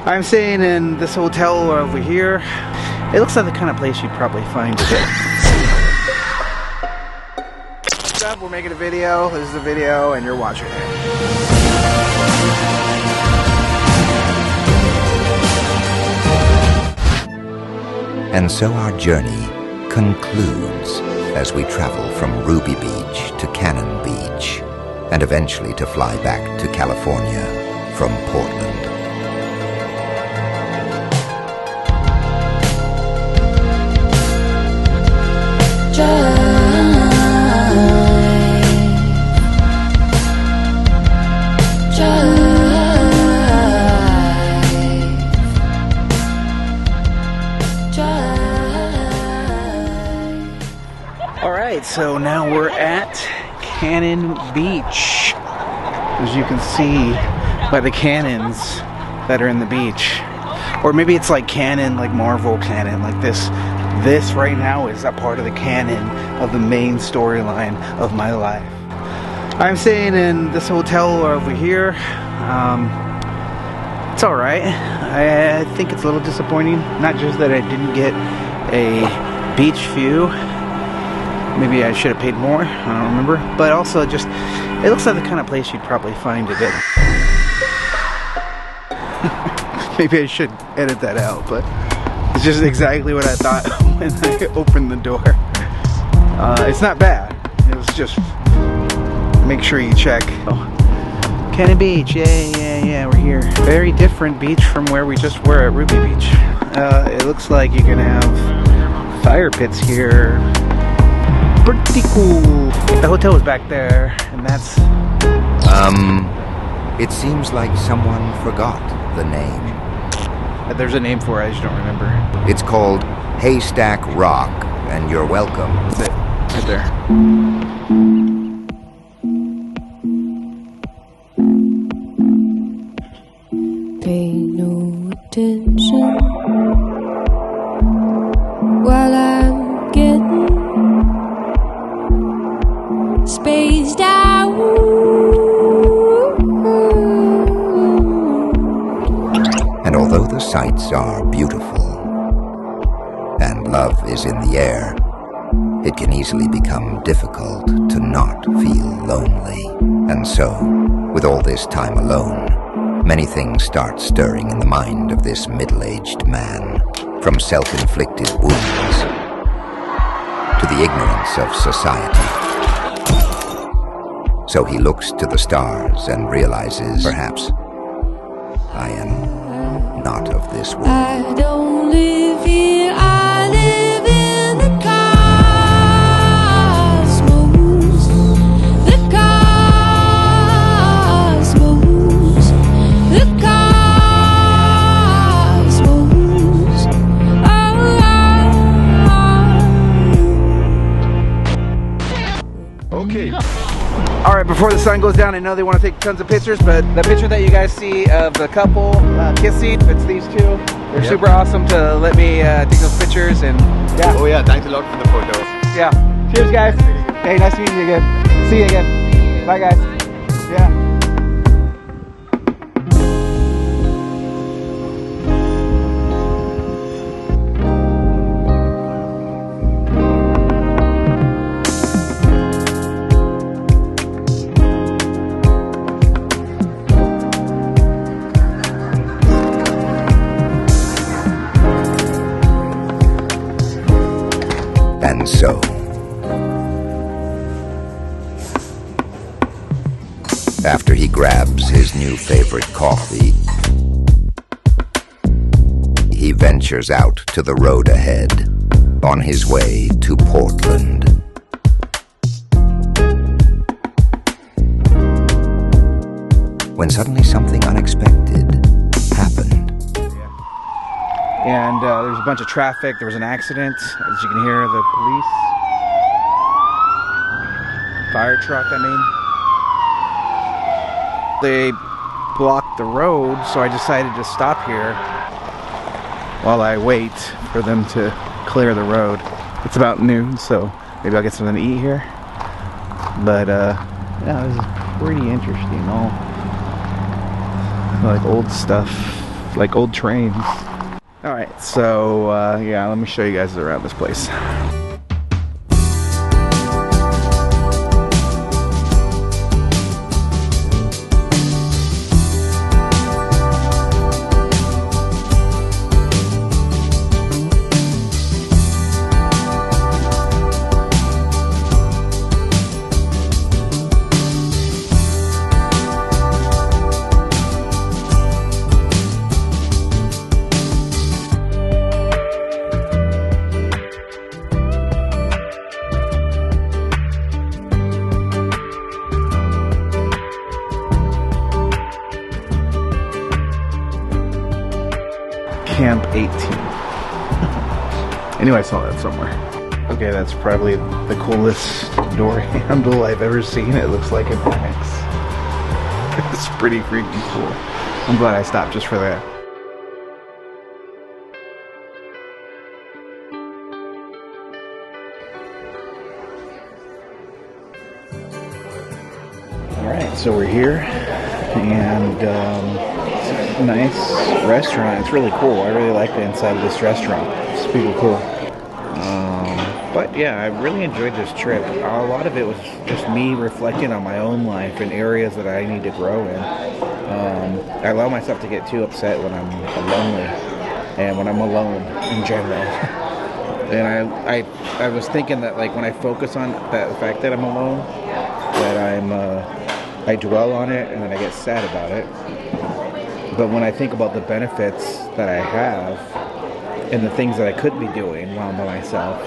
I'm staying in this hotel over here. It looks like the kind of place you'd probably find today. What's up? We're making a video. This is a video, and you're watching it. And so our journey concludes as we travel from Ruby Beach to Cannon Beach, and eventually to fly back to California from Portland. Alright, so now we're at Cannon Beach. As you can see by the cannons that are in the beach. Or maybe it's like canon, like Marvel canon, like this. This right now is a part of the canon of the main storyline of my life. I'm staying in this hotel over here. It's alright. I think it's a little disappointing. Not just that I didn't get a beach view. Maybe I should have paid more. I don't remember. But also just, it looks like the kind of place you'd probably find today. Maybe I should edit that out, but it's just exactly what I thought when I opened the door. It's not bad. It was just, make sure you check. Oh. Cannon Beach, yeah, we're here. Very different beach from where we just were at Ruby Beach. It looks like you can have fire pits here. Pretty cool. The hotel is back there, and that's... It seems like someone forgot the name. There's a name for it, I just don't remember. It's called Haystack Rock, and you're welcome. That's it, right there. Pay no attention while I'm getting spaced out. And although the sights are beautiful and love is in the air, it can easily become difficult to not feel lonely. And so, with all this time alone, many things start stirring in the mind of this middle-aged man, from self-inflicted wounds to the ignorance of society. So he looks to the stars and realizes, perhaps, I am not of this world. I don't live here, I live in the cosmos. The cosmos. The cosmos. Oh. Okay. Alright, before the sun goes down, I know they want to take tons of pictures, but the picture that you guys see of the couple kissing, it's these two. They're super awesome to let me take those pictures, and yeah. Oh yeah, thanks a lot for the photos. Yeah. Cheers, guys. Hey, nice to meet you again. See you again. Bye, guys. Yeah. And so, after he grabs his new favorite coffee, he ventures out to the road ahead on his way to Portland. When suddenly something unexpected happened. And there's a bunch of traffic. There was an accident. As you can hear, the police. Fire truck, I mean. They blocked the road, so I decided to stop here while I wait for them to clear the road. It's about noon, so maybe I'll get something to eat here. But yeah, this is pretty interesting. All like old stuff like old trains. All right, so yeah, let me show you guys around this place. Camp 18. I knew I saw that somewhere. Okay, that's probably the coolest door handle I've ever seen. It looks like an axe. It's pretty freaking cool. I'm glad I stopped just for that. Alright, so we're here, and nice restaurant. It's really cool. I really like the inside of this restaurant. It's pretty cool. But yeah, I really enjoyed this trip. A lot of it was just me reflecting on my own life and areas that I need to grow in. I allow myself to get too upset when I'm lonely and when I'm alone in general. And I was thinking that, like, when I focus on the fact that I'm alone, that I dwell on it and then I get sad about it. But when I think about the benefits that I have and the things that I could be doing while I'm by myself,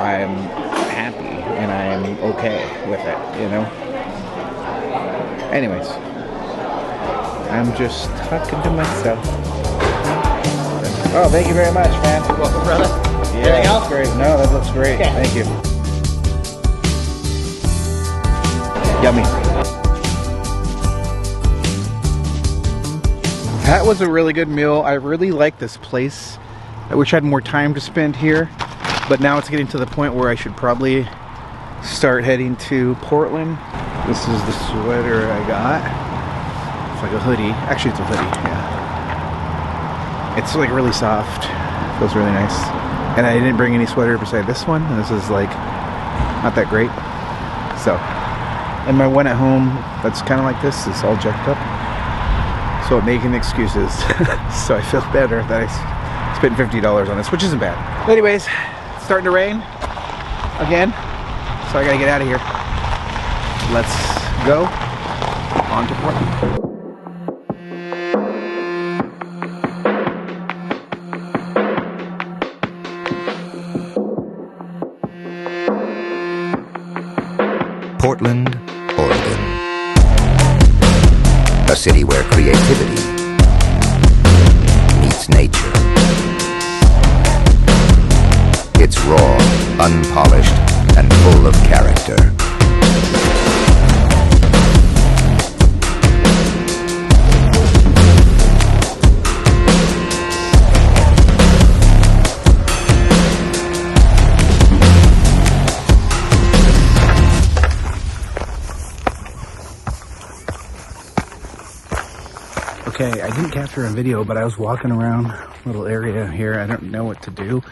I'm happy and I'm okay with it, you know? Anyways, I'm just talking to myself. Oh, thank you very much, man. You're welcome, brother. Yeah, Anything else? great. No, that looks great. Okay. Thank you. Yummy. That was a really good meal. I really like this place. I wish I had more time to spend here, but now it's getting to the point where I should probably start heading to Portland. This is the sweater I got. It's like a hoodie. Actually, it's a hoodie, yeah. It's like really soft. It feels really nice. And I didn't bring any sweater beside this one. And this is like not that great. So, and my one at home that's kind of like this is all jacked up. So I'm making excuses. So I feel better that I spent $50 on this, which isn't bad. But anyways, it's starting to rain again. So I gotta get out of here. Let's go on to Portland. Portland, Oregon. A city where creativity meets nature. It's raw, unpolished, and full of character. Okay, I didn't capture a video, but I was walking around a little area here. I don't know what to do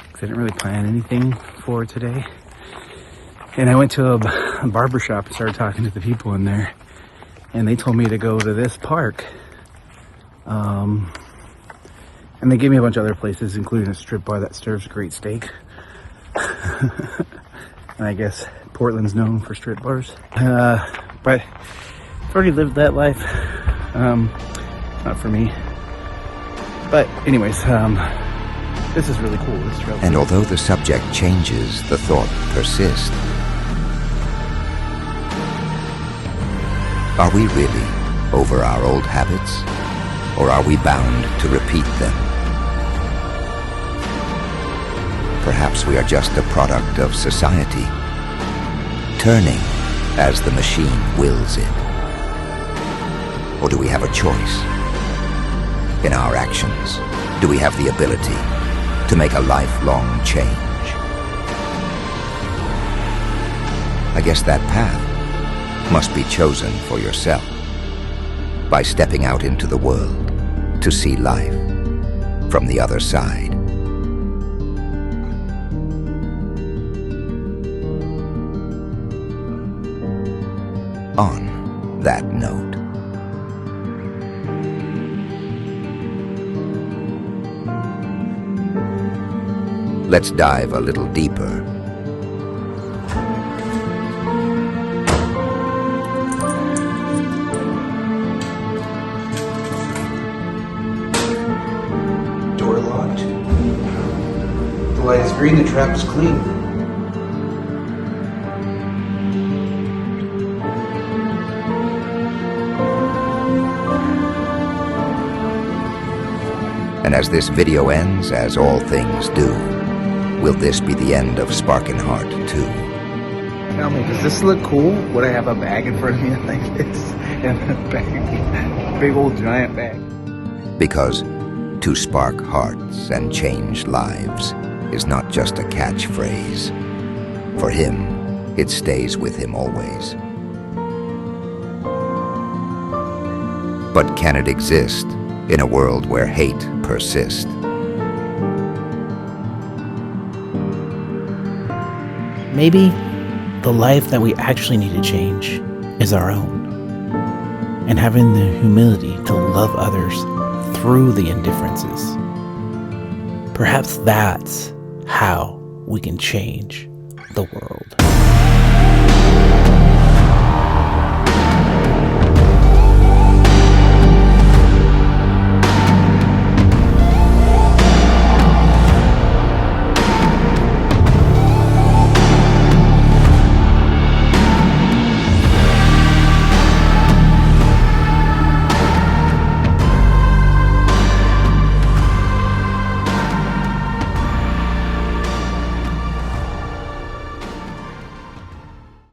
because I didn't really plan anything for today. And I went to a barber shop and started talking to the people in there, and they told me to go to this park. And they gave me a bunch of other places, including a strip bar that serves great steak. And I guess Portland's known for strip bars. But I've already lived that life. Not for me. But anyways, this is really cool. This is really And cool. although the subject changes, the thought persists. Are we really over our old habits? Or are we bound to repeat them? Perhaps we are just a product of society, turning as the machine wills it. Or do we have a choice? In our actions, do we have the ability to make a lifelong change? I guess that path must be chosen for yourself by stepping out into the world to see life from the other side. On that note, let's dive a little deeper. Door locked. The light is green, the trap is clean. And as this video ends, as all things do, will this be the end of Sparkin' Heart 2? Tell me, does this look cool? Would I have a bag in front of me like this? And a bag, big old giant bag. Because to spark hearts and change lives is not just a catchphrase. For him, it stays with him always. But can it exist in a world where hate persists? Maybe the life that we actually need to change is our own, and having the humility to love others through the indifferences. Perhaps that's how we can change the world.